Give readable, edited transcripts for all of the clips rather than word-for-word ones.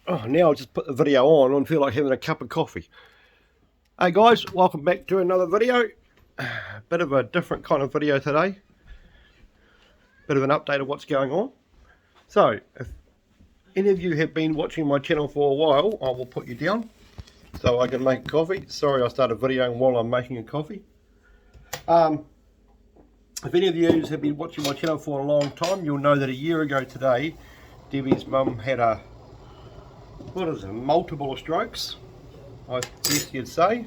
Oh, now I'll just put the video on and feel like having a cup of coffee. Hey guys, welcome back to another video. Bit of a different kind of video today. Bit of an update of what's going on. So, if any of you have been watching my channel for a while, I will put you down so I can make coffee. Sorry I started videoing while I'm making a coffee. If any of you have been watching my channel for a long time, you'll know that a year ago today, Debbie's mum had multiple strokes, I guess you'd say,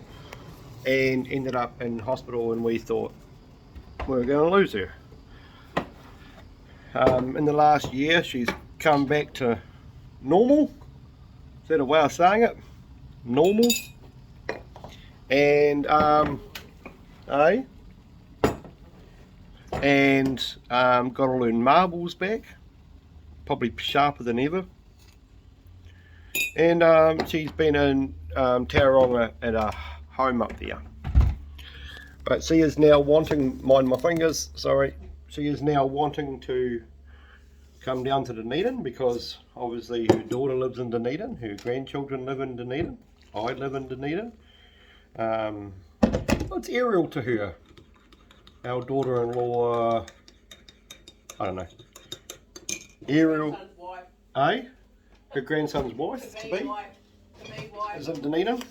and ended up in hospital, and we thought we were going to lose her. In the last year, she's come back to normal. Is that a way of saying it? Normal. And got all her marbles back, probably sharper than ever. And she's been in Tauranga at a home up there. But she is now wanting, mind my fingers, sorry, she is now wanting to come down to Dunedin because obviously her daughter lives in Dunedin, her grandchildren live in Dunedin, I live in Dunedin. It's Ariel to her, our daughter-in-law, I don't know, Ariel, eh? Her grandson's wife, to be, is in Dunedin.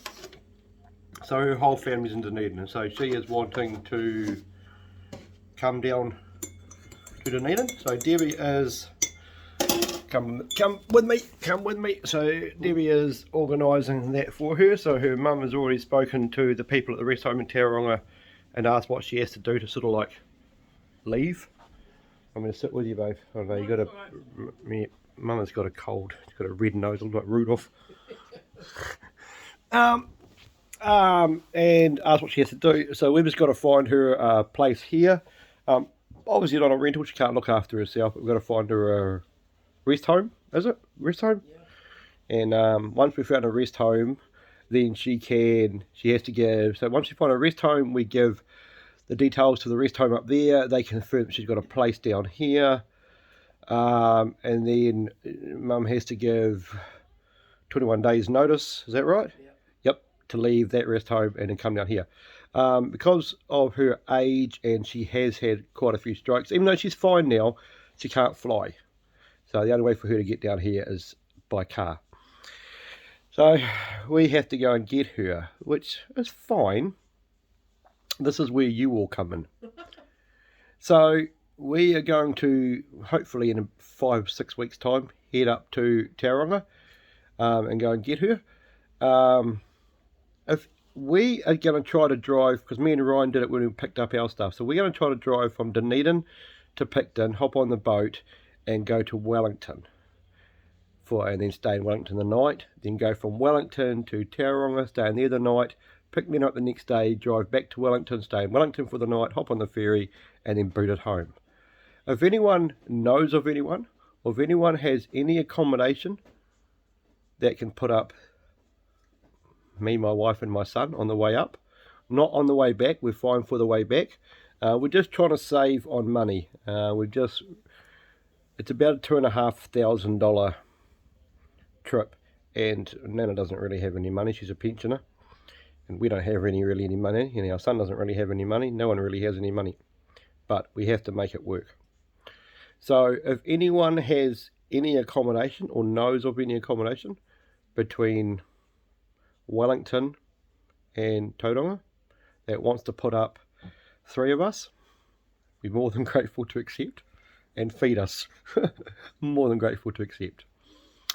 So her whole family's in Dunedin, and so she is wanting to come down to Dunedin. So Debbie is, come with me. So Debbie is organising that for her. So her mum has already spoken to the people at the rest home in Tauranga and asked what she has to do to sort of like leave. I'm going to sit with you, babe. I know you got a, mum has got a cold. She's got a red nose, looks like Rudolph. And asked what she has to do. So we've just got to find her a place here. Obviously not a rental, she can't look after herself, but we've got to find her a rest home, is it? Rest home? Yeah. And once we found a rest home, then she has to give, so once we find a rest home, we give the details to the rest home up there. They confirm she's got a place down here. And then mum has to give 21 days notice, is that right? Yeah. Yep, to leave that rest home and then come down here. Because of her age, and she has had quite a few strokes, even though she's fine now, she can't fly. So the only way for her to get down here is by car. So we have to go and get her, which is fine. This is where you all come in. So we are going to, hopefully in 5-6 weeks time, head up to Tauranga and go and get her. If we are going to try to drive, because me and Ryan did it when we picked up our stuff, so we're going to try to drive from Dunedin to Picton, hop on the boat and go to Wellington and then stay in Wellington the night, then go from Wellington to Tauranga, stay in there the night, pick me up the next day, drive back to Wellington, stay in Wellington for the night, hop on the ferry and then boot it home. If anyone knows of anyone, or if anyone has any accommodation that can put up me, my wife and my son on the way up, not on the way back, we're fine for the way back. We're just trying to save on money. It's about a $2,500 trip, and Nana doesn't really have any money. She's a pensioner, and we don't have really any money, and our son doesn't really have any money. No one really has any money, but we have to make it work. So if anyone has any accommodation or knows of any accommodation between Wellington and Tauranga that wants to put up 3 of us, we're more than grateful to accept, and feed us, more than grateful to accept.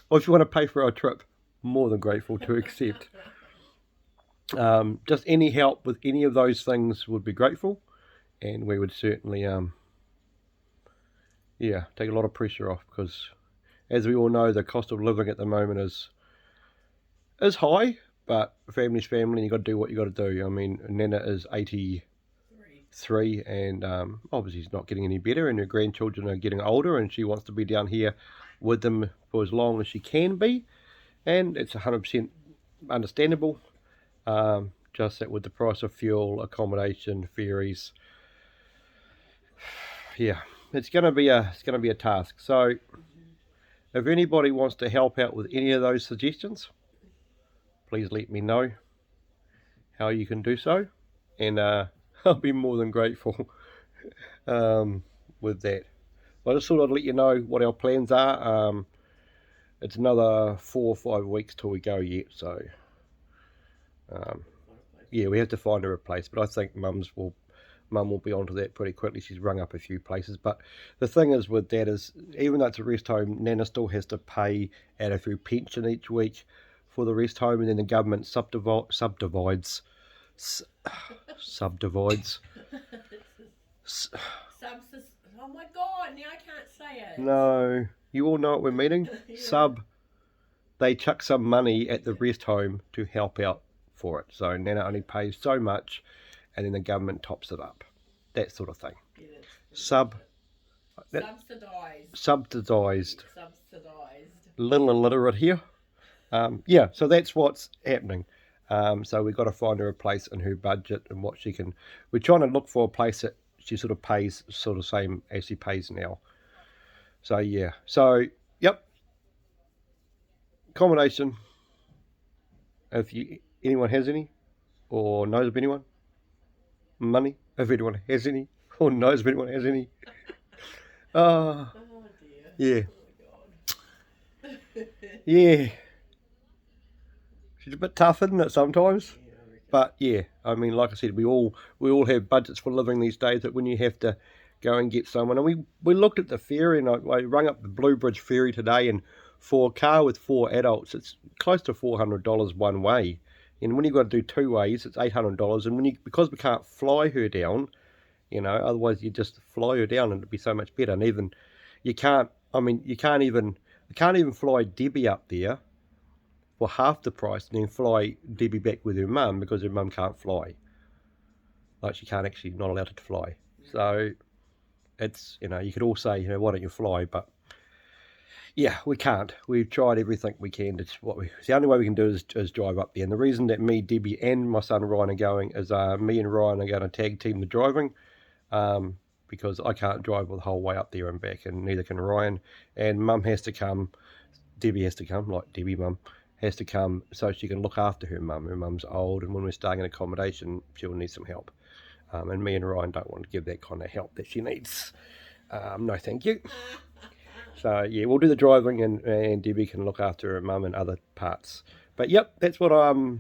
Or if you want to pay for our trip, more than grateful to accept. Just any help with any of those things would be grateful, and we would certainly take a lot of pressure off, because as we all know, the cost of living at the moment is high, but family's family, and you've got to do what you got to do. I mean, Nana is 83, and obviously she's not getting any better, and her grandchildren are getting older, and she wants to be down here with them for as long as she can be, and it's 100% understandable. Just that with the price of fuel, accommodation, ferries, yeah, it's going to be a task. So if anybody wants to help out with any of those suggestions, please let me know how you can do so, and I'll be more than grateful with that. I just thought I'd let you know what our plans are. It's another 4 or 5 weeks till we go yet, so yeah, we have to find her a place, but I think Mum will be onto that pretty quickly. She's rung up a few places, but the thing is with that is, even though it's a rest home, Nana still has to pay out of her pension each week for the rest home, and then the government subdivides. Oh my god, now I can't say it. No, you all know what we're meaning. Yeah. They chuck some money at the rest home to help out for it. So Nana only pays so much, and then the government tops it up. That sort of thing. Subsidised. Little illiterate here. Yeah, so that's what's happening. So we've got to find her a place in her budget and what she can. We're trying to look for a place that she sort of pays sort of same as she pays now. So yeah. So yep. Accommodation. If anyone has any, or knows of anyone. Money. If anyone has any, or knows if anyone has any. Oh dear. Yeah. Oh yeah. She's a bit tough, isn't it, sometimes? But yeah, I mean, like I said, we all have budgets for living these days, that when you have to go and get someone. And we looked at the ferry, and I rung up the Blue Bridge ferry today, and for a car with 4 adults, it's close to $400 one way. And when you've got to do 2 ways, it's $800. And because we can't fly her down, otherwise you just fly her down and it'd be so much better. And even you can't even fly Debbie up there for half the price and then fly Debbie back with her mum, because her mum can't fly. Like, she can't actually, not allowed to fly. So it's, you could all say, why don't you fly? But yeah, we can't. We've tried everything we can. It's the only way we can do is drive up there. And the reason that me, Debbie, and my son Ryan are going is me and Ryan are going to tag team the driving, because I can't drive the whole way up there and back, and neither can Ryan. And Mum has to come. Debbie has to come, like Debbie Mum has to come, so she can look after her mum. Her mum's old, and when we're staying in accommodation, she'll need some help. And me and Ryan don't want to give that kind of help that she needs. No, thank you. So yeah, we'll do the driving, and Debbie can look after her mum and other parts. But yep, that's what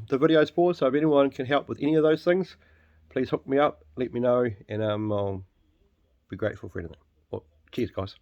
the video's for. So if anyone can help with any of those things, please hook me up, let me know, and I'll be grateful for anything. Well, cheers, guys.